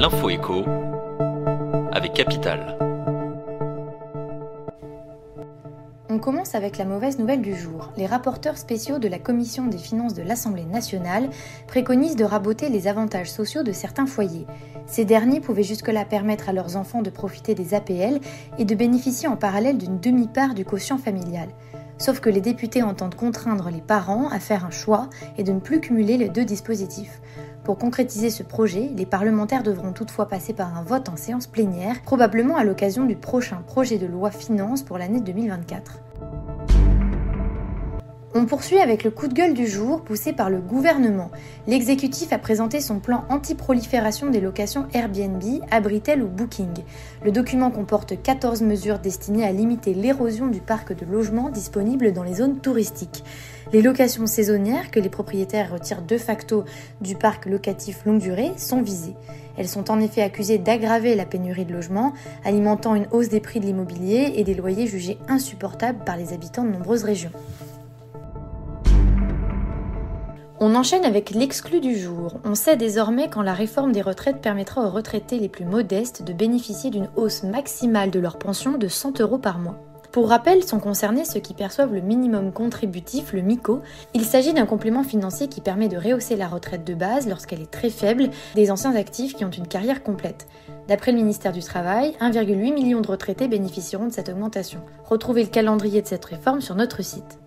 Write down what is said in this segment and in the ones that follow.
L'info écho avec Capital. On commence avec la mauvaise nouvelle du jour. Les rapporteurs spéciaux de la Commission des finances de l'Assemblée nationale préconisent de raboter les avantages sociaux de certains foyers. Ces derniers pouvaient jusque-là permettre à leurs enfants de profiter des APL et de bénéficier en parallèle d'une demi-part du quotient familial. Sauf que les députés entendent contraindre les parents à faire un choix et de ne plus cumuler les deux dispositifs. Pour concrétiser ce projet, les parlementaires devront toutefois passer par un vote en séance plénière, probablement à l'occasion du prochain projet de loi finances pour l'année 2024. On poursuit avec le coup de gueule du jour poussé par le gouvernement. L'exécutif a présenté son plan anti-prolifération des locations Airbnb, Abritel ou Booking. Le document comporte 14 mesures destinées à limiter l'érosion du parc de logements disponibles dans les zones touristiques. Les locations saisonnières que les propriétaires retirent de facto du parc locatif longue durée sont visées. Elles sont en effet accusées d'aggraver la pénurie de logements, alimentant une hausse des prix de l'immobilier et des loyers jugés insupportables par les habitants de nombreuses régions. On enchaîne avec l'exclu du jour. On sait désormais quand la réforme des retraites permettra aux retraités les plus modestes de bénéficier d'une hausse maximale de leur pension de 100 € par mois. Pour rappel, sont concernés ceux qui perçoivent le minimum contributif, le MICO. Il s'agit d'un complément financier qui permet de rehausser la retraite de base lorsqu'elle est très faible des anciens actifs qui ont une carrière complète. D'après le ministère du Travail, 1,8 million de retraités bénéficieront de cette augmentation. Retrouvez le calendrier de cette réforme sur notre site.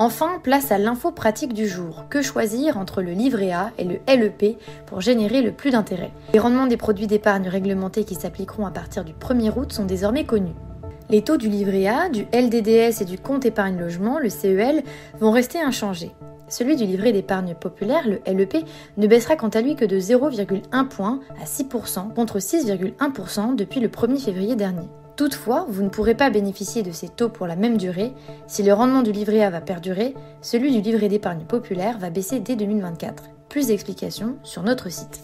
Enfin, place à l'info pratique du jour. Que choisir entre le livret A et le LEP pour générer le plus d'intérêt? Les rendements des produits d'épargne réglementés qui s'appliqueront à partir du 1er août sont désormais connus. Les taux du livret A, du LDDS et du compte épargne logement, le CEL, vont rester inchangés. Celui du livret d'épargne populaire, le LEP, ne baissera quant à lui que de 0,1 point à 6% contre 6,1% depuis le 1er février dernier. Toutefois, vous ne pourrez pas bénéficier de ces taux pour la même durée. Si le rendement du livret A va perdurer, celui du livret d'épargne populaire va baisser dès 2024. Plus d'explications sur notre site.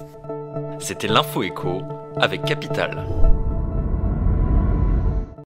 C'était l'Info écho avec Capital.